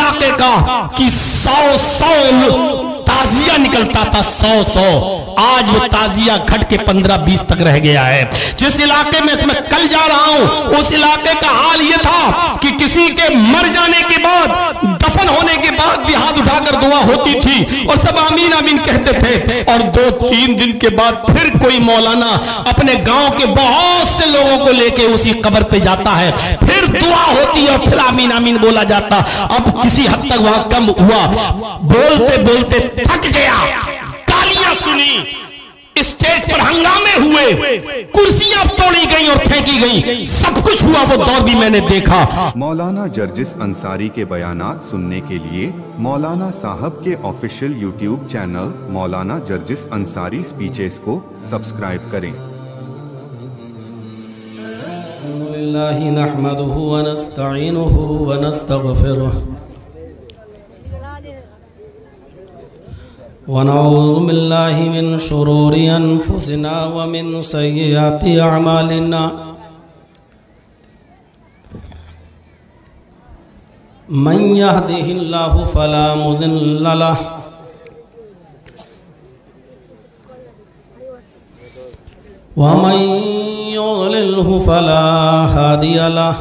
علاقے کا کہ 100 تازیہ نکلتا تھا، 100 آج وہ تازیہ گھٹ کے 15-20 تک رہ گیا ہے۔ جس علاقے میں کل جا رہا ہوں اس علاقے کا حال یہ تھا کہ کسی کے مر جانے کے بعد، دفن ہونے کے بعد بھی ہاتھ اٹھا کر دعا ہوتی تھی اور سب آمین آمین کہتے تھے، اور 2-3 دن کے بعد پھر کوئی مولانا اپنے گاؤں کے بہت سے لوگوں کو لے کے اسی قبر پہ جاتا ہے، پھر دعا ہوتی ہے اور پھر آمین آمین بولا جاتا۔ اب کسی حد تک وہاں کم ہوا، بولتے بولتے تھک گیا، گالیاں سنی، اسٹیج پر ہنگامے ہوئے، کرسیاں توڑی گئیں اور پھینکی گئیں، سب کچھ ہوا، وہ دور بھی میں نے دیکھا۔ مولانا جرجس انصاری کے بیانات سننے کے لیے مولانا صاحب کے آفیشیل یوٹیوب چینل مولانا جرجس انصاری سپیچز کو سبسکرائب کریں۔ الحمدللہ نحمدہ ونستعینہ ونستغفرہ ونعوذ باللہ من شرور انفسنا ومن سیئات اعمالنا من یہدہ اللہ فلا مضل لہ ومن یضللہ فلا ہادی لہ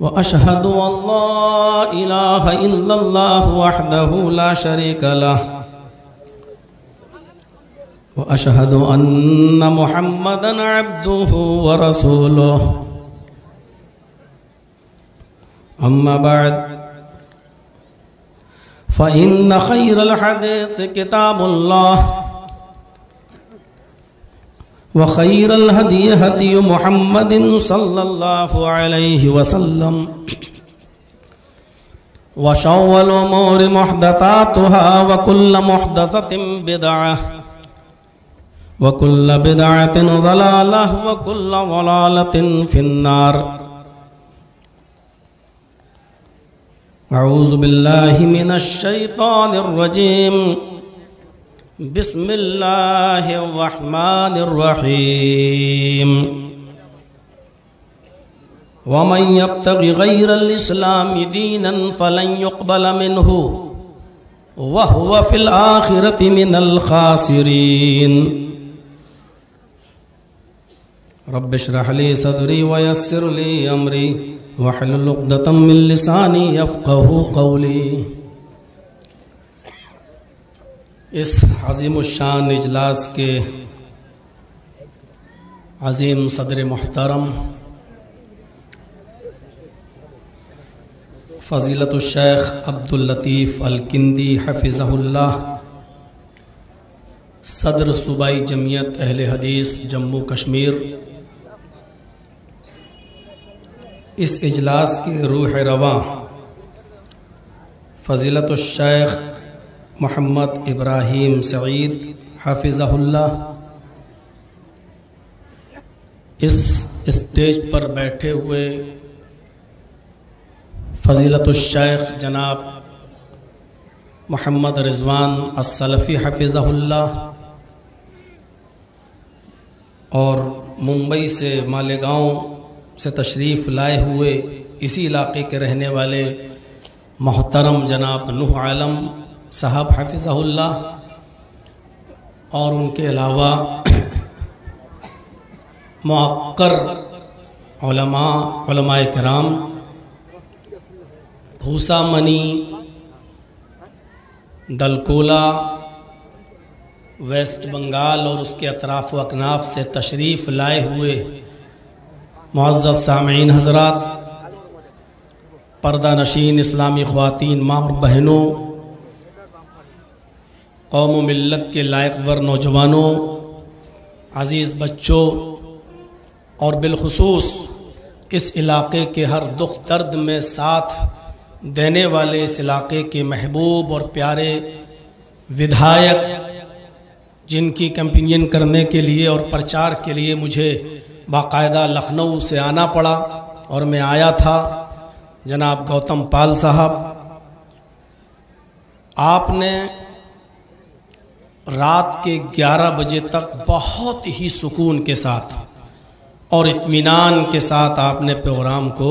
وأشهد أن لا إله إلا الله وحده لا شريك له وأشهد أن محمدا عبده ورسوله أما بعد فإن خير الحديث كتاب الله وخير الهدي هدي محمد صلى الله عليه وسلم وشر الأمور محدثاتها وكل محدثة بدعة وكل بدعة ضلالة وكل ضلالة في النار۔ أعوذ بالله من الشيطان الرجيم، بسم اللہ الرحمن الرحیم۔ ومن يبتغ غير الإسلام دينا فلن يقبل منه وهو في الآخرة من الخاسرين۔ رب اشرح لي صدري ويسر لي أمري واحلل عقدة من لساني يفقهوا قولي۔ اس عظیم الشان اجلاس کے عظیم صدر محترم فضیلت الشیخ عبداللطیف الکندی حفظہ اللہ، صدر صوبائی جمعیت اہل حدیث جموں کشمیر، اس اجلاس کے روح رواں فضیلت الشیخ محمد ابراہیم سعید حافظہ اللہ، اس اسٹیج پر بیٹھے ہوئے فضیلت الشیخ جناب محمد رضوان السلفی حافظہ اللہ، اور ممبئی سے مالیگاؤں سے تشریف لائے ہوئے اسی علاقے کے رہنے والے محترم جناب نوح عالم صاحب حافظہ اللہ، اور ان کے علاوہ معقر علماء کرام، بھوسا منی، دلکولہ، ویسٹ بنگال اور اس کے اطراف و اکناف سے تشریف لائے ہوئے معزز سامعین حضرات، پردہ نشین اسلامی خواتین ماں اور بہنوں، قوم و ملت کے لائق ور نوجوانوں، عزیز بچوں، اور بالخصوص اس علاقے کے ہر دکھ درد میں ساتھ دینے والے اس علاقے کے محبوب اور پیارے ودھایک، جن کی کیمپین کرنے کے لیے اور پرچار کے لیے مجھے باقاعدہ لکھنؤ سے آنا پڑا اور میں آیا تھا، جناب گوتم پال صاحب، آپ نے رات کے 11 بجے تک بہت ہی سکون کے ساتھ اور اطمینان کے ساتھ آپ نے پروگرام کو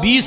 20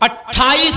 28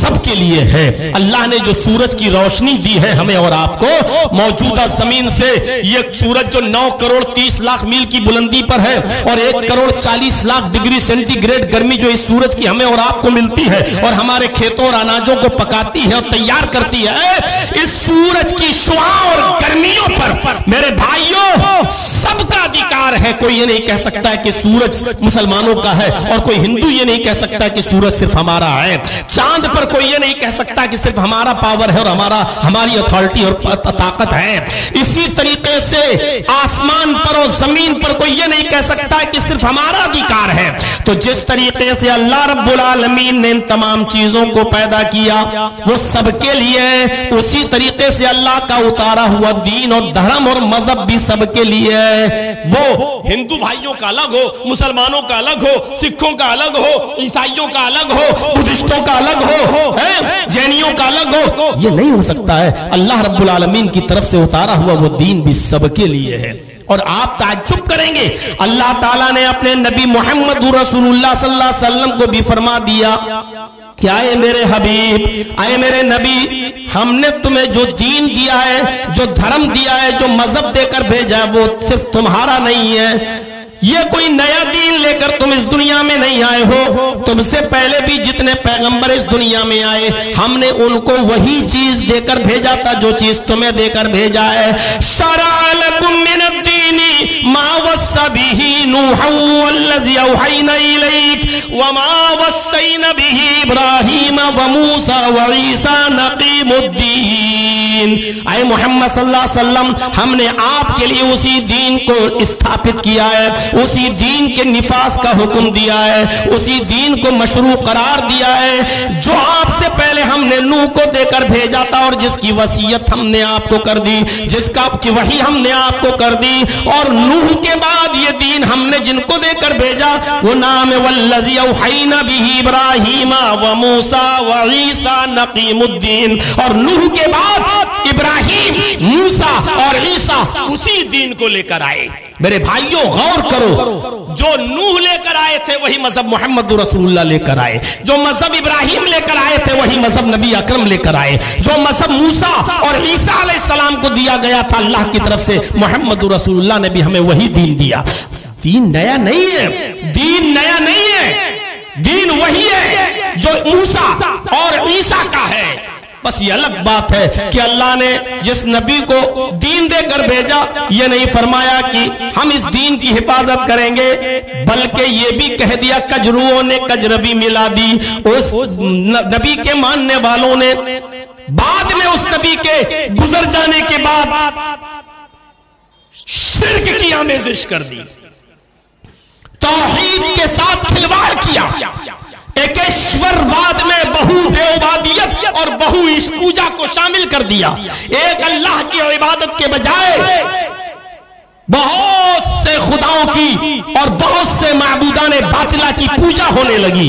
سب کے لیے ہے۔ اللہ نے جو سورج کی روشنی دی ہے ہمیں اور آپ کو، موجودہ زمین سے یہ سورج جو 9 کروڑ 30 لاکھ میل کی بلندی پر ہے اور 1 crore 40 lakh degree centigrade گرمی جو اس سورج کی ہمیں اور آپ کو ملتی ہے اور ہمارے کھیتوں اور اناجوں کو پکاتی ہے اور تیار کرتی ہے، اس سورج کی شعاع اور گرمیوں پر میرے بھائیوں سب کا ادھیکار ہے۔ کوئی یہ نہیں کہہ سکتا ہے کہ سورج مسلمانوں کا ہے اور کوئی ہندو یہ نہیں کہہ سکتا کہ سورج صرف ہمارا ہے۔ چاند پر کوئی یہ نہیں کہہ سکتا کہ صرف ہمارا پاور ہے اور ہماری اتھارٹی اور طاقت ہے۔ اسی طریقے سے آسمان پر اور زمین پر کوئی یہ نہیں کہہ سکتا کہ صرف ہمارا ادھیکار ہے۔ تو جس طریقے سے اللہ رب العالمین نے ان تمام چیزوں کو پیدا کیا وہ سب کے لیے، اسی طریقے سے اللہ کا اتارا ہوا دین اور دھرم اور مذہب بھی سب کے لیے ہے۔ وہ ہندو بھائیوں کا الگ ہو، مسلمانوں کا الگ ہو، سکھوں کا الگ ہو، عیسائیوں کا الگ ہو، بدھسٹوں کا الگ ہو، جینیوں کا الگ ہو، یہ نہیں ہو سکتا ہے۔ اللہ رب العالمین کی طرف سے اتارا ہوا وہ دین بھی سب کے لیے ہے۔ اور آپ تعجب کریں گے، اللہ تعالیٰ نے اپنے نبی محمد رسول اللہ صلی اللہ علیہ وسلم کو بھی فرما دیا کہ آئے میرے حبیب، آئے میرے نبی، ہم نے تمہیں جو دین دیا ہے، جو دھرم دیا ہے، جو مذہب دے کر بھیجا ہے وہ صرف تمہارا نہیں ہے۔ یہ کوئی نیا دین لے کر تم اس دنیا میں نہیں آئے ہو، تم سے پہلے بھی جتنے پیغمبر اس دنیا میں آئے ہم نے ان کو وہی چیز دے کر بھیجا تھا جو چیز تمہیں دے کر بھیجا ہے۔ شرع لکم من الدین ما وصى به نوحا والذی اوحینا الیک وما وصینا به ابراہیم وموسیٰ وعیسیٰ نقیم الدین۔ اے محمد صلی اللہ علیہ وسلم، ہم نے آپ کے لیے اسی دین کو استھاپت کیا ہے، اسی دین کے نفاذ کا حکم دیا ہے، اسی دین کو مشروع قرار دیا ہے جو آپ سے پہلے ہم نے نوح کو دے کر بھیجا تھا اور جس کی وصیت ہم نے آپ کو کر دی، جس کا وحی ہم نے آپ کو کر دی۔ اور نوح کے بعد یہ دین ہم نے جن کو دے کر بھیجا وہ نام ہے والذی اوحینا به ابراہیم وموسیٰ وعیسیٰ نقیم الدین۔ اور نوح کے بعد ابراہیم، موسیٰ اور عیسیٰ اسی دین کو لے کر آئے۔ میرے بھائیوں غور کرو، جو نوح لے کر آئے تھے وہی مذہب محمد رسول اللہ لے کر آئے، جو مذہب ابراہیم لے کر آئے تھے وہی مذہب نبی اکرم لے کر آئے، جو مذہب موسیٰ اور عیسیٰ علیہ السلام کو دیا گیا تھا اللہ کی طرف سے محمد رسول اللہ نے بھی ہمیں وہی دین دیا۔ دین نیا نہیں ہے، دین نیا نہیں ہے، دین وہی ہے جو موسیٰ اور عیسیٰ کا ہے۔ بس یہ الگ بات ہے کہ اللہ نے جس نبی کو دین دے کر بھیجا یہ نہیں فرمایا کہ ہم اس دین کی حفاظت کریں گے، بلکہ یہ بھی کہہ دیا کجروؤں نے کجربی ملا دی۔ اس نبی کے ماننے والوں نے بعد میں اس نبی کے گزر جانے کے بعد شرک کی آمیزش کر دی، توحید کے ساتھ کھلواڑ کیا، ایکیشور واد میں بہو دیوبادیت اور بہو ایش پوجا کو شامل کر دیا۔ ایک اللہ کی عبادت کے بجائے بہت سے خداؤں کی اور بہت سے معبودان باطلہ کی پوجا ہونے لگی۔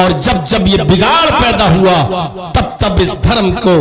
اور جب یہ بگاڑ پیدا ہوا تب اس دھرم کو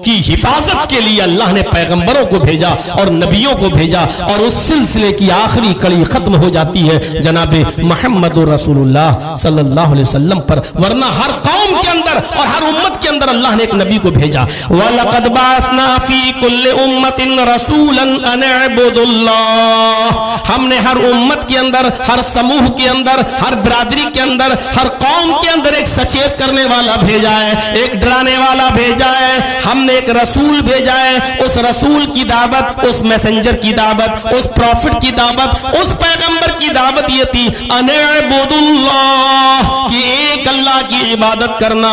کی حفاظت کے لیے اللہ نے پیغمبروں کو بھیجا اور نبیوں کو بھیجا، اور اس سلسلے کی آخری کڑی ختم ہو جاتی ہے جناب محمد رسول اللہ صلی اللہ علیہ وسلم پر، ورنہ ہر قوم کے اندر اور ہر امت کے اندر اللہ نے ایک نبی کو بھیجا۔ وَلَقَدْ بَعَثْنَا فِي كُلِّ أُمَّةٍ رَسُولًا أَنِ اعْبُدُوا اللَّهَ۔ ہم نے ہر امت کے اندر، ہر سموہ کے اندر، ہر برادری کے اندر، ہر قوم کے اندر ایک سچیت کرنے والا بھیجا ہے، ایک ڈرانے والا بھیجا ہے۔ ہم نے ایک رسول بھیجا ہے، اس رسول کی دعوت، اس میسنجر کی دعوت، اس پروفٹ کی دعوت، اس پیغمبر کی دعوت یہ تھی ان اعبدوا اللہ، کہ ایک اللہ کی عبادت کرنا،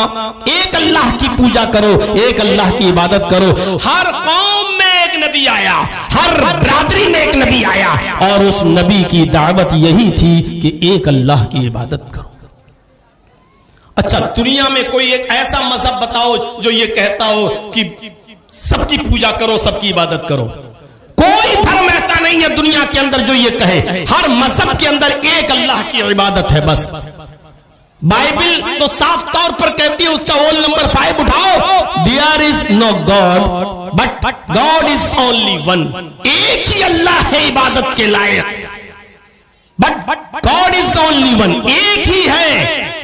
ایک اللہ کی پوجا کرو، ایک اللہ کی عبادت کرو۔ ہر قوم میں ایک نبی آیا، ہر برادری میں ایک نبی آیا، اور اس نبی کی دعوت یہی تھی کہ ایک اللہ کی عبادت کرو۔ اچھا دنیا میں کوئی ایک ایسا مذہب بتاؤ جو یہ کہتا ہو کہ سب کی پوجا کرو، سب کی عبادت کرو۔ کوئی دھرم ایسا نہیں ہے دنیا کے اندر جو یہ کہے۔ ہر مذہب کے اندر ایک اللہ کی عبادت ہے بس۔ بائبل تو صاف طور پر کہتی ہے، اس کا رول نمبر 5 اٹھاؤ، there is no God but God is only one۔ ایک ہی اللہ ہے عبادت کے لائق، but God is only one، ایک ہی ہے۔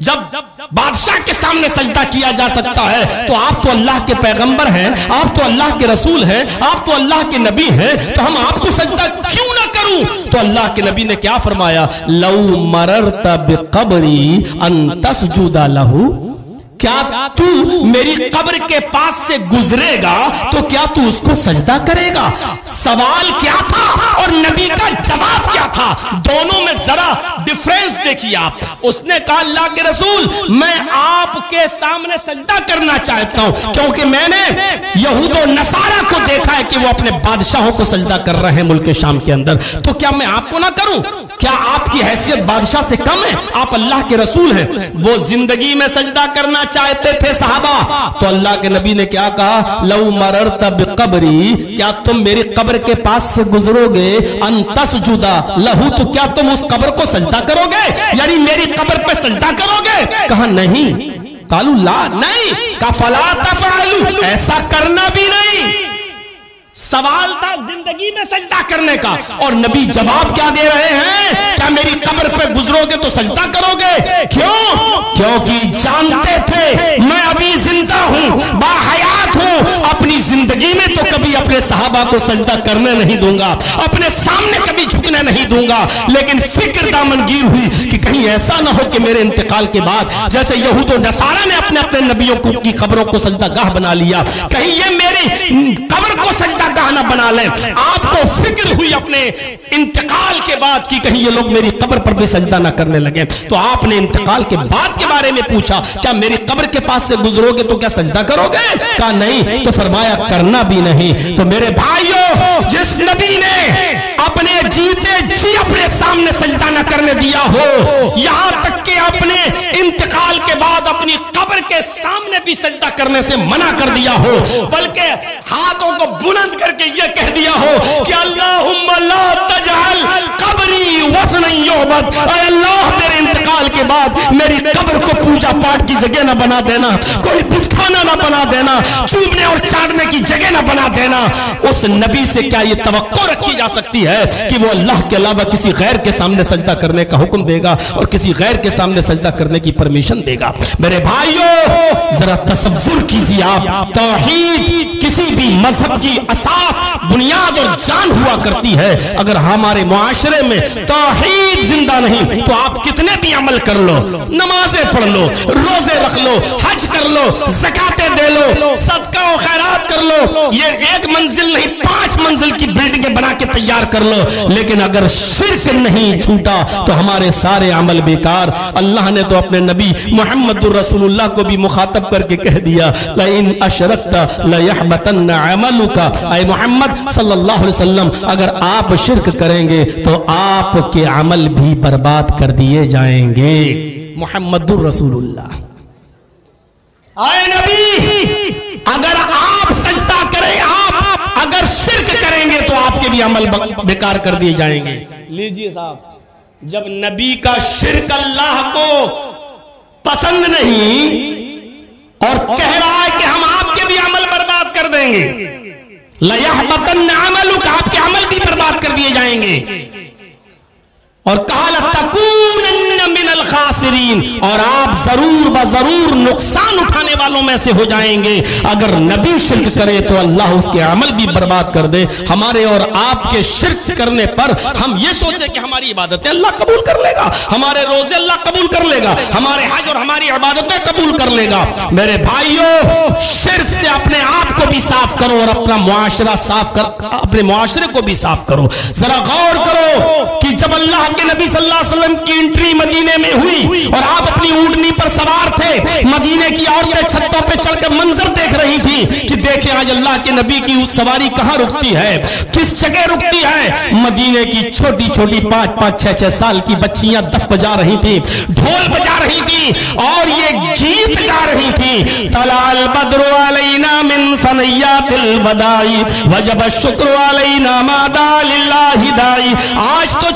جب بادشاہ کے سامنے سجدہ کیا جا سکتا ہے تو آپ تو اللہ کے پیغمبر ہیں، آپ تو اللہ کے رسول ہیں، آپ تو اللہ کے نبی ہیں، تو ہم آپ کو سجدہ کیوں نہ کروں؟ تو اللہ کے نبی نے کیا فرمایا؟ لو مررت بقبری ان تسجد لہ، کیا تو میری قبر کے پاس سے گزرے گا تو کیا تو اس کو سجدہ کرے گا؟ سوال کیا تھا اور نبی کا جواب کیا تھا؟ دونوں میں ذرا ڈیفرنس دیکھیے آپ۔ اس نے کہا اللہ کے رسول میں آپ کے سامنے سجدہ کرنا چاہتا ہوں کیونکہ میں نے یہود و نصارہ کو دیکھا ہے کہ وہ اپنے بادشاہوں کو سجدہ کر رہے ہیں ملک شام کے اندر، تو کیا میں آپ کو نہ کروں؟ کیا آپ کی حیثیت بادشاہ سے کم ہے؟ آپ اللہ کے رسول ہیں۔ وہ زندگی میں سجدہ کرنا چاہتے تھے صحابہ، تو اللہ کے نبی نے کیا کہا؟ لو مررت بقبری، کیا تم میری قبر کے پاس سے گزرو گے ان تسجد لہ، تو کیا تم اس قبر کو سجدہ کرو گے؟ یعنی میری قبر پہ سجدہ کرو گے؟ کہا نہیں۔ قالوا لا، نہیں۔ کہا فلا تفعلوا، ایسا کرنا بھی نہیں۔ سوال تھا زندگی میں سجدہ کرنے کا، اور نبی جواب کیا دے رہے ہیں؟ کیا میری قبر پہ گزرو گے تو سجدہ کرو گے؟ کیوں؟ کیونکہ جانتے تھے میں ابھی زندہ ہوں، باحیات ہوں، اپنی زندگی میں تو کبھی اپنے صحابہ کو سجدہ کرنے نہیں دوں گا، اپنے سامنے کبھی جھکنے نہیں دوں گا، لیکن فکر دامنگیر ہوئی کہ کہیں ایسا نہ ہو کہ میرے انتقال کے بعد جیسے یہود و نصارہ نے اپنے اپنے نبیوں کی قبروں کو سجدہ گاہ بنا لیا، کہیں یہ میری قبر کو سجدہ گاہ نہ بنا لیں۔ آپ کو فکر ہوئی اپنے انتقال کے بعد کہ کہیں یہ لوگ میری قبر پر بھی سجدہ نہ کرنے لگے، تو آپ نے انتقال کے بعد کے بارے میں پوچھا کیا میری قبر کے پاس سے گزرو گے تو کیا سجدہ کرو گے؟ کہا نہیں، تو فرمایا کرنا بھی نہیں۔ تو میرے بھائیوں، جس نبی نے اپنے جیتے جی اپنے سامنے سجدہ نہ کرنے دیا ہو، یہاں تک کہ اپنے انتقال کے بعد اپنی قبر کے سامنے بھی سجدہ کرنے سے منع کر دیا ہو، بلکہ ہاتھوں کو بلند کر کے یہ کہہ دیا ہو کہ اللہم لا تجعل قبری وثنا یعبد، اے اللہ میرے انتقال کے بعد میری قبر کو پوجا پاٹ کی جگہ نہ بنا دینا، کوئی بت خانہ نہ بنا دینا، چوبنے اور چاٹنے کی جگہ نہ بنا دینا۔ اس نبی سے کیا یہ توقع رکھی جا سکتی ہے کہ وہ اللہ کے علاوہ کسی غیر کے سامنے سجدہ کرنے کا حکم دے گا اور کسی غیر کے سامنے سجدہ کرنے کی پرمیشن دے گا؟ میرے بھائیوں، ذرا تصور کیجیے آپ، توحید کسی بھی مذہب کی اساس، بنیاد اور جان ہوا کرتی ہے۔ اگر ہمارے معاشرے میں توحید زندہ نہیں تو آپ کتنے بھی عمل کر لو، نمازیں پڑھ لو، روزے رکھ لو، حج کر لو، زکاتیں دے لو، صدقہ و خیرات کر لو، یہ ایک منزل نہیں 5 منزل کی بلڈنگیں بنا کے تیار کر لو، لیکن اگر شرک نہیں چھوٹا تو ہمارے سارے عمل بیکار۔ اللہ نے تو اپنے نبی محمد الرسول اللہ کو بھی مخاطب کر کے کہہ دیا لئن اشرکت لیحبطن عملک، اے محمد صلی اللہ علیہ وسلم اگر آپ شرک کریں گے تو آپ کے عمل بھی برباد کر دیے جائیں گے۔ محمد الرسول اللہ، اے نبی اگر آپ سجدہ کریں، آپ اگر شرک کریں گے تو آپ کے بھی عمل بیکار کر دیے جائیں گے۔ لیجئے صاحب، جب نبی کا شرک اللہ کو پسند نہیں اور کہہ رہا ہے کہ ہم آپ کے بھی عمل برباد کر دیں گے، لَيَحْبَطَنَّ عَمَلُكَ، آپ کے عمل بھی برباد کر دیے جائیں گے، اور کہا لَتَكُونَنَّ مِنَ الْخَاسِرِينَ، اور آپ ضرور بضرور نقصان اٹھانے والوں میں سے ہو جائیں گے۔ اگر نبی شرک کرے تو اللہ اس کے عمل بھی برباد کر دے۔ ہمارے اور آپ کے شرک کرنے پر ہم یہ سوچیں کہ ہماری عبادتیں اللہ قبول کر لے گا، ہمارے روزے اللہ قبول کر لے گا، ہمارے حج اور ہماری عبادتیں قبول کر لے گا۔ میرے بھائیوں، شرک سے اپنے آپ کو بھی صاف کرو اور اپنا معاشرہ صاف کر، اپنے معاشرے کو بھی صاف کرو۔ ذرا غور کرو کہ جب اللہ کے نبی صلی اللہ علیہ وسلم کی انٹری مدینے میں ہوئی اور آپ اپنی اونٹنی پر سوار تھے، مدینے کی عورتیں چھتوں پہ چڑھ کر منظر دیکھ رہی تھی کہ دیکھیں آج اللہ کے نبی کی سواری کہاں رکتی ہے، کس جگہ رکتی ہے۔ مدینے کی چھوٹی چھوٹی 5-5, 6-6 سال کی بچیاں دف بجا رہی تھی، ڈھول بجا رہی تھی اور یہ گیت گا رہی تھی، طلع البدر علینا من ثنیات الوداع وجب الشکر علینا ما دعا للہ داعی۔ آج تو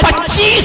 25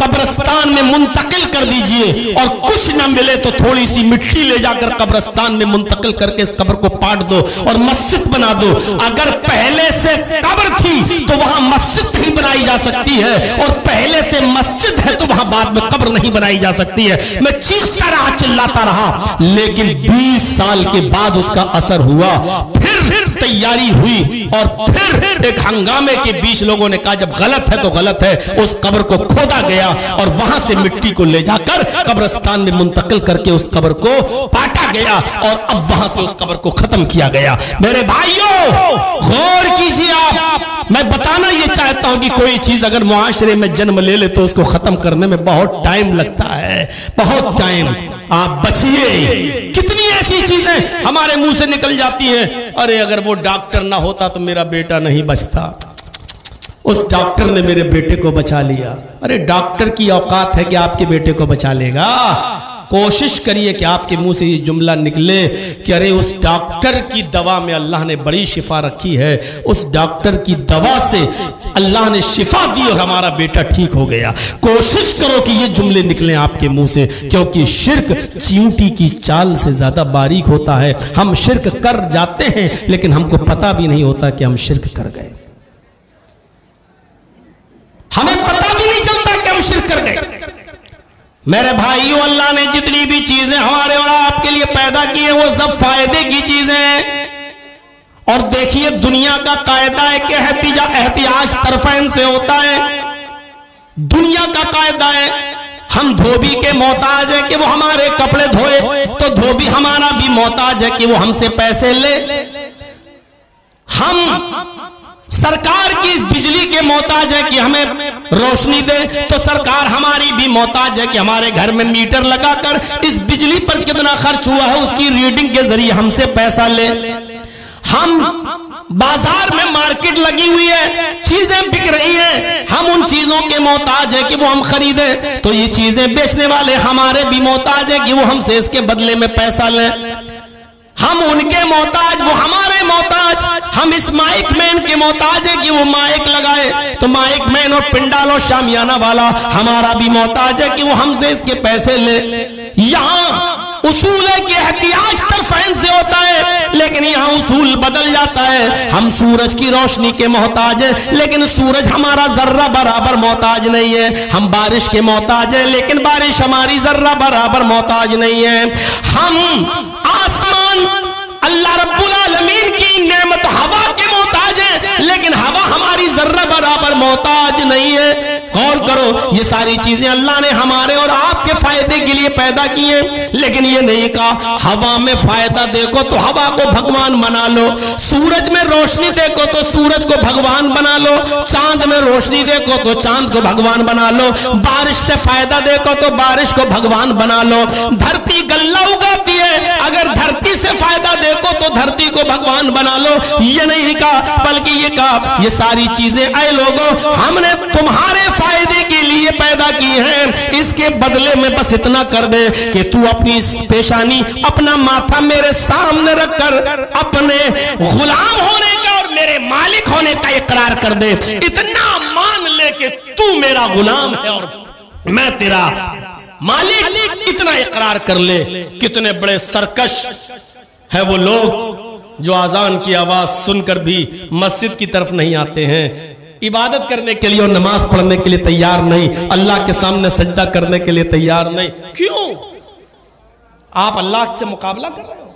قبرستان میں منتقل کر دیجئے، اور کچھ نہ ملے تو تھوڑی سی مٹی لے جا کر قبرستان میں منتقل کر کے اس قبر کو پاٹ دو اور مسجد بنا دو۔ اگر پہلے سے قبر تھی تو وہاں مسجد نہیں بنائی جا سکتی ہے، اور پہلے سے مسجد ہے تو وہاں بعد میں قبر نہیں بنائی جا سکتی ہے۔ میں چیختا رہا، چلاتا رہا، لیکن 20 سال کے بعد اس کا اثر ہوا، پھر تیاری ہوئی، اور پھر ایک ہنگامے کے بیچ لوگوں نے کہا جب غلط ہے تو غلط ہے، اس قبر کو کھودا گیا اور وہاں سے مٹی کو لے جا کر قبرستان میں منتقل کر کے اس قبر کو پاٹا گیا، اور اب وہاں سے اس قبر کو ختم کیا گیا۔ میرے بھائیوں غور کیجیے، آپ میں بتانا یہ چاہتا ہوں کہ کوئی چیز اگر معاشرے میں جنم لے لے تو اس کو ختم کرنے میں بہت ٹائم لگتا ہے، بہت ٹائم۔ آپ بچیے، کتنی ایسی چیزیں ہمارے منہ سے نکل جاتی ہیں، ارے اگر وہ ڈاکٹر نہ ہوتا تو میرا بیٹا نہیں بچتا، اس ڈاکٹر نے میرے بیٹے کو بچا لیا۔ ارے ڈاکٹر کی اوقات ہے کہ آپ کے بیٹے کو بچا لے گا؟ کوشش کریے کہ آپ کے منہ سے یہ جملہ نکلے کہ ارے اس ڈاکٹر کی دوا میں اللہ نے بڑی شفا رکھی ہے، اس ڈاکٹر کی دوا سے اللہ نے شفا دی اور ہمارا بیٹا ٹھیک ہو گیا۔ کوشش کرو کہ یہ جملے نکلیں آپ کے منہ سے، کیونکہ شرک چیونٹی کی چال سے زیادہ باریک ہوتا ہے۔ ہم شرک کر جاتے ہیں لیکن ہم کو پتہ بھی نہیں ہوتا کہ ہم شرک کر گئے، ہمیں پتہ بھی نہیں چلتا کہ ہم شرک کر گئے۔ میرے بھائیوں، اللہ نے جتنی بھی چیزیں ہمارے اور آپ کے لیے پیدا کی ہیں وہ سب فائدے کی چیزیں ہیں، اور دیکھیے دنیا کا قاعدہ ہے کہ احتیاج طرفین سے ہوتا ہے۔ دنیا کا قاعدہ ہے ہم دھوبی کے محتاج ہیں کہ وہ ہمارے کپڑے دھوئے، تو دھوبی ہمارا بھی محتاج ہے کہ وہ ہم سے پیسے لے۔ ہم سرکار کی بجلی کے محتاج ہے کہ ہمیں روشنی دے، تو سرکار ہماری بھی محتاج ہے کہ ہمارے گھر میں میٹر لگا کر اس بجلی پر کتنا خرچ ہوا ہے اس کی ریڈنگ کے ذریعے ہم سے پیسہ لے۔ ہم بازار میں مارکیٹ لگی ہوئی ہے، چیزیں بک رہی ہیں، ہم ان چیزوں کے محتاج ہیں کہ وہ ہم خریدیں، تو یہ چیزیں بیچنے والے ہمارے بھی محتاج ہیں کہ وہ ہم سے اس کے بدلے میں پیسہ لیں۔ ہم ان کے محتاج، وہ ہمارے محتاج۔ ہم اس مائک مین کے محتاج ہیں کہ وہ مائک لگائے، تو مائک مین اور پنڈال اور شامیانہ والا ہمارا بھی محتاج ہے کہ وہ ہم سے اس کے پیسے لے۔ یہاں اصول ہے کہ احتیاج طرفین سے ہوتا ہے، لیکن یہاں اصول بدل جاتا ہے۔ ہم سورج کی روشنی کے محتاج ہیں لیکن سورج ہمارا ذرہ برابر محتاج نہیں ہے۔ ہم بارش کے محتاج ہیں لیکن بارش ہماری ذرہ برابر محتاج نہیں ہے۔ ہم آسمان اللہ رب العالمین کی نعمت ہوا کے محتاج ہیں لیکن ہوا ہماری ذرہ برابر محتاج نہیں ہے۔ غور کرو، یہ ساری چیزیں اللہ نے ہمارے اور آپ کے فائدے کے لیے پیدا کی ہیں، لیکن یہ نہیں کہا ہوا میں فائدہ دیکھو تو ہوا کو بھگوان بنا لو، سورج میں روشنی دیکھو تو سورج کو بھگوان بنا لو، چاند میں روشنی دیکھو تو چاند کو بھگوان بنا لو، بارش سے فائدہ دیکھو تو بارش کو بھگوان بنا لو، دھرتی غلہ اگاتی ہے، اگر دھرتی سے فائدہ دیکھو تو دھرتی کو بھگوان بنا لو۔ یہ نہیں کہا بلکہ یہ کہا یہ ساری چیزیں اے لوگوں ہم نے تمہارے فائدے کے لیے پیدا کی ہیں، اس کے بدلے میں بس اتنا کر دے کہ تو اپنی پیشانی، اپنا ماتھا میرے سامنے رکھ کر اپنے غلام ہونے کا اور میرے مالک ہونے کا اقرار کر دے، اتنا مان لے کہ تو میرا غلام ہے اور میں تیرا مالک، اتنا اقرار کر لے۔ کتنے بڑے سرکش ہے وہ لوگ جو اذان کی آواز سن کر بھی مسجد کی طرف نہیں آتے ہیں، عبادت کرنے کے لیے اور نماز پڑھنے کے لیے تیار نہیں، اللہ کے سامنے سجدہ کرنے کے لیے تیار نہیں۔ کیوں؟ آپ اللہ سے مقابلہ کر رہے ہو؟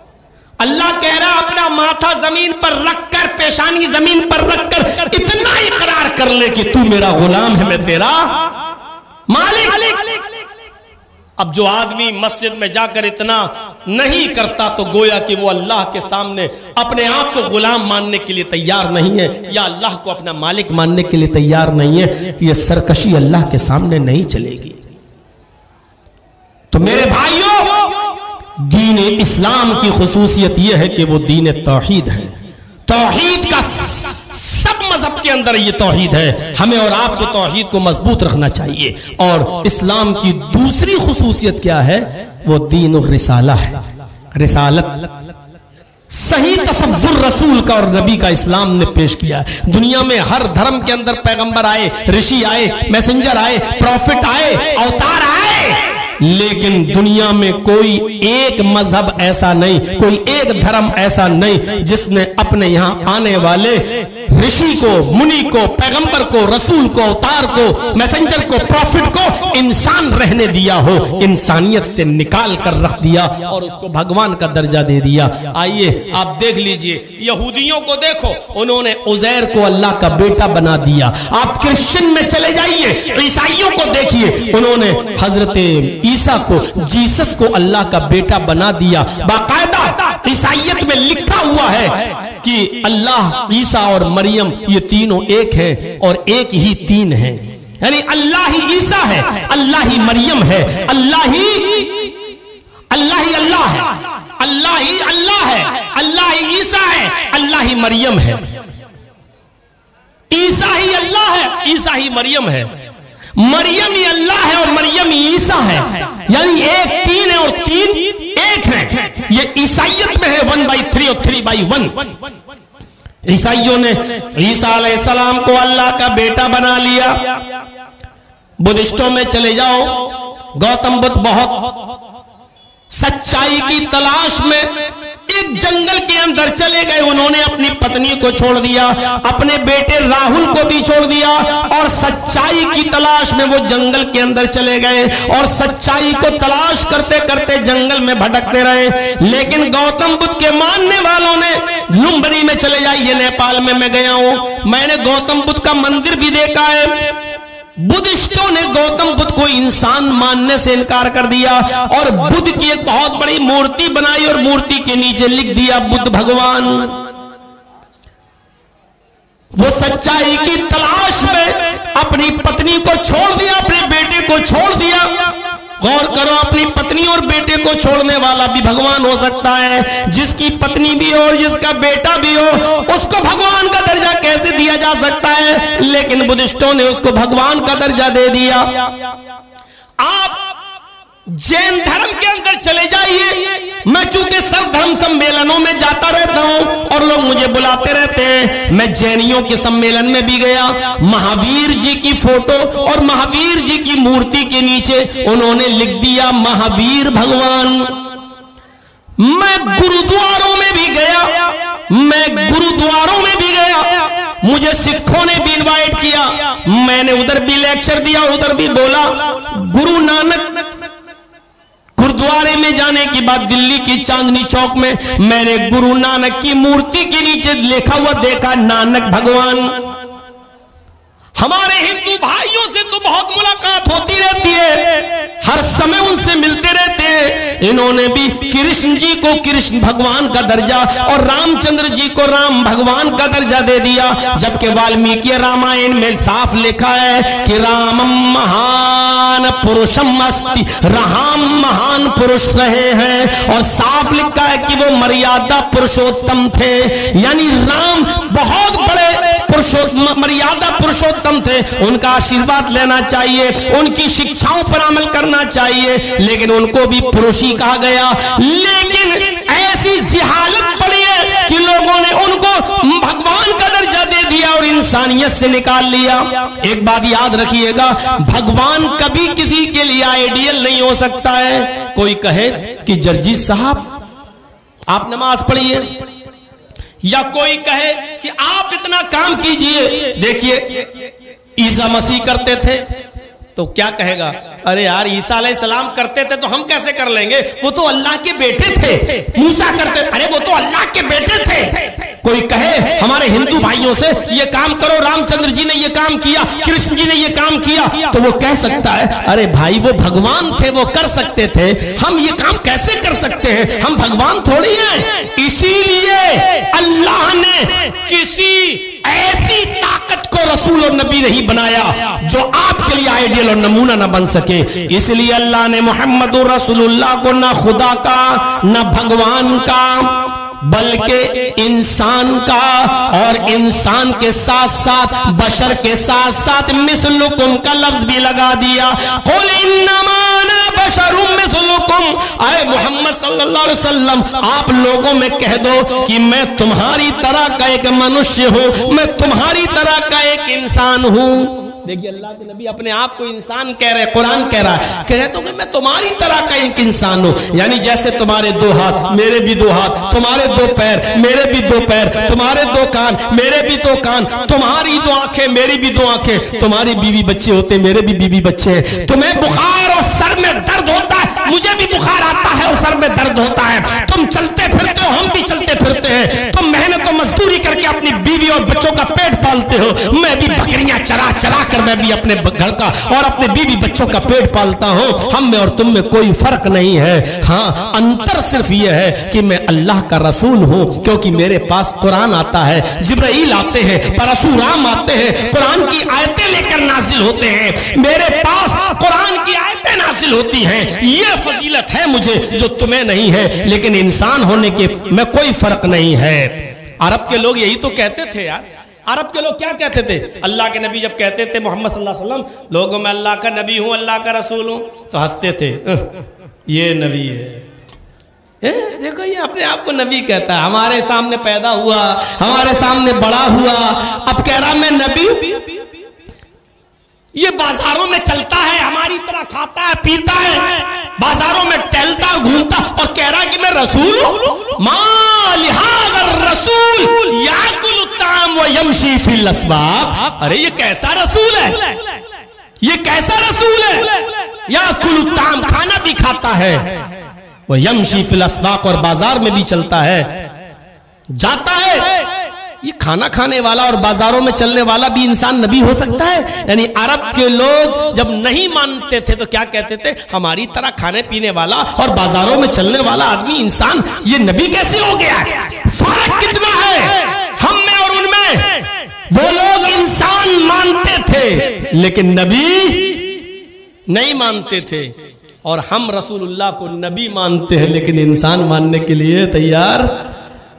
اللہ کہہ رہا اپنا ماتھا زمین پر رکھ کر، پیشانی زمین پر رکھ کر اتنا اقرار کر لے کہ تو میرا غلام ہے، میں تیرا مالک۔ اب جو آدمی مسجد میں جا کر اتنا نہیں کرتا تو گویا کہ وہ اللہ کے سامنے اپنے آپ کو غلام ماننے کے لیے تیار نہیں ہے، یا اللہ کو اپنا مالک ماننے کے لیے تیار نہیں ہے، یہ سرکشی اللہ کے سامنے نہیں چلے گی۔ تو میرے بھائیوں، دین اسلام کی خصوصیت یہ ہے کہ وہ دین توحید ہے۔ توحید کا سب مذہب کے اندر یہ توحید ہے، ہمیں اور آپ کو توحید کو مضبوط رکھنا چاہیے۔ اور اسلام کی دوسری خصوصیت کیا ہے؟ وہ دین الرسالہ ہے، رسالت۔ صحیح تصور رسول کا اور نبی کا اسلام نے پیش کیا ہے۔ دنیا میں ہر دھرم کے اندر پیغمبر آئے، رشی آئے، میسنجر آئے، پروفٹ آئے، اوتار آئے، لیکن دنیا میں کوئی ایک مذہب ایسا نہیں، کوئی ایک دھرم ایسا نہیں جس نے اپنے یہاں آنے والے رشی کو، منی کو، پیغمبر کو، رسول کو، اوتار کو، میسنجر کو، پروفٹ کو انسان رہنے دیا ہو، انسانیت سے نکال کر رکھ دیا اور اس کو بھگوان کا درجہ دے دیا۔ آئیے آپ دیکھ لیجئے، یہودیوں کو دیکھو، انہوں نے عزیر کو اللہ کا بیٹا بنا دیا۔ آپ کرسچن میں چلے جائیے، عیسائیوں کو دیکھیے، انہوں نے حضرت عیسیٰ کو، جیسس کو اللہ کا بیٹا بنا دیا۔ باقاعدہ عیسائیت میں لکھا ہوا ہے کہ اللہ، عیسیٰ اور مریم یہ تینوں ایک ہیں اور ایک ہی تین ہیں، یعنی اللہ ہی عیسیٰ ہے، اللہ ہی مریم ہے، اللہ ہی اللہ ہے، اللہ ہی اللہ ہے، اللہ ہی عیسیٰ ہے، اللہ ہی مریم ہے۔ عیسیٰ ہی اللہ ہے، عیسیٰ ہی مریم ہے، مریم ہی اللہ ہے اور مریم ہی عیسیٰ ہے، یعنی ایک تین ہے اور تین ایک ہے۔ یہ عیسائیت میں ہے 1/3 اور 3/1۔ عیسائیوں نے عیسیٰ علیہ السلام کو اللہ کا بیٹا بنا لیا۔ بدھسٹوں میں چلے جاؤ، گوتم بدھ بہت سچائی کی تلاش میں ایک جنگل کے اندر چلے گئے، انہوں نے اپنی پتنی کو چھوڑ دیا، اپنے بیٹے راہل کو بھی چھوڑ دیا اور سچائی کی تلاش میں وہ جنگل کے اندر چلے گئے اور سچائی کو تلاش کرتے کرتے جنگل میں بھٹکتے رہے۔ لیکن گوتم بدھ کے ماننے والوں نے لمبنی میں چلے جائیے، نیپال میں گیا ہوں، میں نے گوتم بدھ کا مندر بھی دیکھا ہے۔ بدھسٹوں نے گوتم بدھ کو انسان ماننے سے انکار کر دیا اور بدھ کی ایک بہت بڑی مورتی بنائی اور مورتی کے نیچے لکھ دیا بدھ بھگوان۔ وہ سچائی کی تلاش میں اپنی پتنی کو چھوڑ دیا، اپنے بیٹے کو چھوڑ دیا۔ غور کرو، اپنی پتنی اور بیٹے کو چھوڑنے والا بھی بھگوان ہو سکتا ہے، جس کی پتنی بھی ہو اور جس کا بیٹا بھی ہو اس کو بھگوان کا درجہ کیسے دیا جا سکتا ہے؟ لیکن بدھسٹوں نے اس کو بھگوان کا درجہ دے دیا۔ آپ جین دھرم کے اندر چلے جائیے، میں چونکہ سب دھرم سمیلنوں میں جاتا رہتا ہوں اور لوگ مجھے بلاتے رہتے ہیں، میں جینیوں کے سمیلن میں بھی گیا، مہاویر جی کی فوٹو اور مہاویر جی کی مورتی کے نیچے انہوں نے لکھ دیا مہاویر بھگوان۔ میں گرودواروں میں بھی گیا، مجھے سکھوں نے بھی انوائٹ کیا، میں نے ادھر بھی لیکچر دیا، ادھر بھی بولا۔ گرو نانک گردوارے میں جانے کی بات، دلی کی چاندنی چوک میں میں نے گرو نانک کی مورتی کے نیچے لکھا ہوا دیکھا نانک بھگوان۔ ہمارے ہندو بھائیوں سے تو بہت ملاقات ہوتی رہتی ہے، ہر سمے ان سے ملتے رہتے ہیں۔ انہوں نے بھی کرشن جی کو کرشن بھگوان کا درجہ اور رام چندر جی کو رام بھگوان کا درجہ دے دیا، جبکہ والمیکی رامائن میں صاف لکھا ہے کہ رامم مہان پروشم استی، رام مہان پروش رہے ہیں، اور صاف لکھا ہے کہ وہ مریادہ پروشوتم تھے، یعنی رام بہت بڑے مریادہ پروشوتم تھے، ان کا آشیرواد لینا چاہیے، ان کی شکشاؤں پر عمل کرنا چاہیے، لیکن ان کو بھی پروشی کہا گیا۔ لیکن ایسی جہالت پڑی ہے کہ لوگوں نے ان کو بھگوان کا درجہ دے دیا اور انسانیت سے نکال لیا۔ ایک بات یاد رکھیے گا، بھگوان کبھی کسی کے لیے آئیڈیل نہیں ہو سکتا ہے۔ کوئی کہے کہ جرجی صاحب آپ نماز پڑھیے، یا کوئی کہے کہ آپ اتنا کام کیجئے، دیکھیے عیسیٰ مسیح کرتے تھے تو کیا کہے گا؟ ارے یار عیسیٰ علیہ السلام کرتے تھے تو ہم کیسے کر لیں گے، وہ تو اللہ کے بیٹے تھے۔ موسیٰ کرتے، ارے وہ تو اللہ کے بیٹے تھے۔ کوئی کہے ہمارے ہندو بھائیوں سے یہ کام کرو، رام چندر جی نے یہ کام کیا، کرشن جی نے یہ کام کیا، تو وہ کہہ سکتا ہے ارے بھائی وہ بھگوان تھے، وہ کر سکتے تھے، ہم یہ کام کیسے کر سکتے ہیں، ہم بھگوان تھوڑی ہیں۔ اسی لیے اللہ نے کسی ایسی طاقت کو رسول اور نبی نہیں بنایا جو آپ کے لیے آئیڈیل اور نمونہ نہ بن سکے۔ اس لیے اللہ نے محمد رسول اللہ کو نہ خدا کا نہ بھگوان کا بلکہ انسان کا اور انسان کے ساتھ ساتھ بشر کے ساتھ ساتھ مثلکم کا لفظ بھی لگا دیا. قل انما انا بشر مثلکم، اے محمد صلی اللہ علیہ وسلم آپ لوگوں میں کہہ دو کہ میں تمہاری طرح کا ایک منشیہ ہوں، میں تمہاری طرح کا ایک انسان ہوں. دیکھیے اللہ کے نبی اپنے آپ کو انسان کہہ رہے، قرآن کہہ رہا ہے کہہ تو کہ میں تمہاری طرح کا ایک انسان ہوں. یعنی جیسے تمہارے دو ہاتھ میرے بھی دو ہاتھ، تمہارے دو پیر میرے بھی دو پیر، تمہارے دو کان میرے بھی دو کان، تمہاری دو آنکھیں میری بھی دو آنکھیں، تمہاری بیوی بچے ہوتے میرے بھی بیوی بچے ہیں. تمہیں بخار اور سر میں درد ہوتا ہے، مجھے بھی بخار آتا ہے اور سر میں درد ہوتا ہے. تم چلتے پھرتے ہو، ہم بھی چلتے پھرتے ہیں. تم محنت و مزدوری کر کے اپنی بیوی اور بچوں کا پیٹ پالتے ہو، میں بھی بکریاں چرا چرا میں بھی اپنے گھر کا اور اپنے بیوی بچوں کا پیٹ پالتا ہوں. ہم میں اور تم میں کوئی فرق نہیں ہے. ہاں انتر صرف یہ ہے کہ میں اللہ کا رسول ہوں، کیونکہ میرے پاس قرآن آتا ہے، جبرائیل آتے ہیں، پرشورام آتے ہیں، قرآن کی آیتیں لے کر نازل ہوتے ہیں. میرے پاس قرآن کی آیتیں نازل ہوتی ہیں. یہ فضیلت ہے مجھے جو تمہیں نہیں ہے، لیکن انسان ہونے کے میں کوئی فرق نہیں ہے. عرب کے لوگ یہی تو کہتے تھے یار. عرب کے لوگ کیا کہتے تھے؟ اللہ کے نبی جب کہتے تھے محمد صلی اللہ علیہ وسلم لوگوں میں اللہ کا نبی ہوں، اللہ کا رسول ہوں، تو ہنستے تھے یہ نبی ہے. دیکھو یہ اپنے آپ کو نبی کہتا ہے، ہمارے سامنے پیدا ہوا، ہمارے سامنے بڑا ہوا، اب کہہ رہا میں نبی. یہ بازاروں میں چلتا ہے، ہماری طرح کھاتا ہے پیتا ہے، بازاروں میں ٹہلتا گھومتا اور کہہ رہا کہ میں رسول ہوں. ما لہذا الرسول یاکل الطعام ویمشی فی الاسواق. ارے یہ کیسا رسول ہے، یہ کیسا رسول ہے؟ یاکل الطعام، کھانا بھی کھاتا ہے، ویمشی فی الاسواق، اور بازار میں بھی چلتا ہے جاتا ہے. یہ کھانا کھانے والا اور بازاروں میں چلنے والا بھی انسان نبی ہو سکتا ہے؟ یعنی عرب کے لوگ جب نہیں مانتے تھے تو کیا کہتے تھے؟ ہماری طرح کھانے پینے والا اور بازاروں میں چلنے والا آدمی انسان یہ نبی کیسے ہو گیا؟ فرق کتنا ہے ہم میں اور ان میں. وہ لوگ انسان مانتے تھے لیکن نبی نہیں مانتے تھے، اور ہم رسول اللہ کو نبی مانتے ہیں لیکن انسان ماننے کے لیے تیار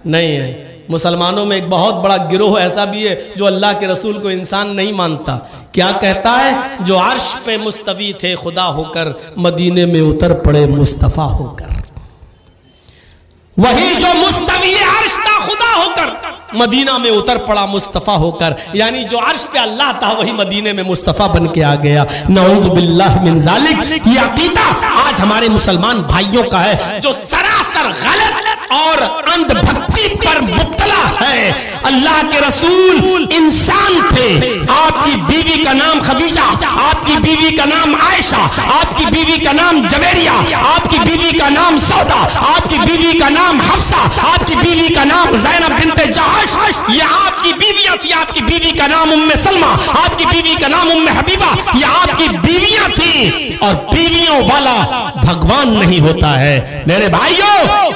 نہیں ہے. مسلمانوں میں ایک بہت بڑا گروہ ایسا بھی ہے جو اللہ کے رسول کو انسان نہیں مانتا. کیا کہتا ہے؟ جو عرش پہ مستوی تھے خدا ہو کر، مدینے میں اتر پڑے مصطفیٰ ہو کر. وہی جو مستوی عرش تھا خدا ہو کر، مدینہ میں اتر پڑا مصطفیٰ ہو کر. یعنی جو عرش پہ اللہ تھا وہی مدینے میں مصطفیٰ بن کے آ گیا. نعوذ باللہ من ذالک. یہ عقیدہ آج ہمارے مسلمان بھائیوں کا ہے جو سراسر غلط اور اندھ بھکتی پر مبتلا ہے. اللہ کے رسول انسان تھے. آپ کی بیوی کا نام خدیجہ، آپ کی بیوی کا نام عائشہ، آپ کی بیوی کا نام جویریہ، آپ کی بیوی کا نام سودا، آپ کی بیوی کا نام حفصہ، آپ کی بیوی کا نام زینب بنت جہش. یہ آپ کی بیویاں تھی. آپ کی بیوی کا نام ام سلمہ، آپ کی بیوی کا نام ام حبیبہ. یہ آپ کی بیویاں تھیں. اور بیویوں والا بھگوان نہیں ہوتا ہے میرے بھائیوں.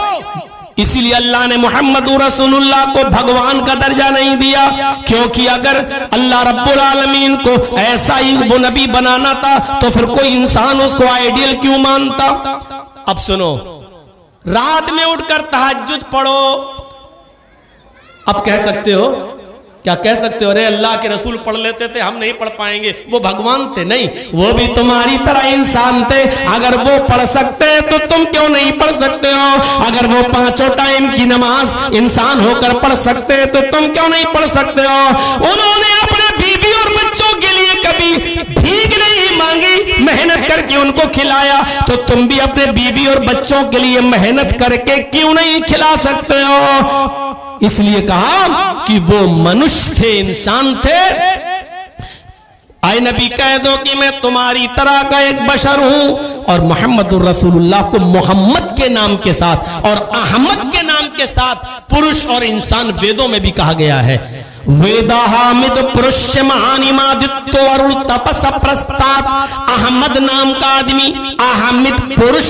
اسی لیے اللہ نے محمد رسول اللہ کو بھگوان کا درجہ نہیں دیا، کیونکہ اگر اللہ رب العالمین کو ایسا ہی وہ نبی بنانا تھا تو پھر کوئی انسان اس کو آئیڈیل کیوں مانتا؟ اب سنو، رات میں اٹھ کر تہجد پڑھو. اب کہہ سکتے ہو، کیا کہہ سکتے ہو ارے اللہ کے رسول پڑھ لیتے تھے ہم نہیں پڑھ پائیں گے، وہ بھگوان تھے؟ نہیں، وہ بھی تمہاری طرح انسان تھے. اگر وہ پڑھ سکتے تو تم کیوں نہیں پڑھ سکتے ہو؟ اگر وہ 5 ٹائم کی نماز انسان ہو کر پڑھ سکتے تو تم کیوں نہیں پڑھ سکتے ہو؟ انہوں نے اپنے بیوی اور بچوں کے لیے کبھی بھیک نہیں مانگی، محنت کر کے ان کو کھلایا. تو تم بھی اپنے بیوی اور بچوں کے لیے محنت کر کے کیوں نہیں کھلا سکتے ہو؟ اس لیے کہا کہ وہ منش تھے، انسان تھے. اے نبی کہہ دو کہ میں تمہاری طرح کا ایک بشر ہوں. اور محمد الرسول اللہ کو محمد کے نام کے ساتھ اور احمد کے نام کے ساتھ پرش اور انسان ویدوں میں بھی کہا گیا ہے. ویداہامد پرش مہانی مادتو ارل تپس پرستات. احمد نام کا آدمی، احمد پرش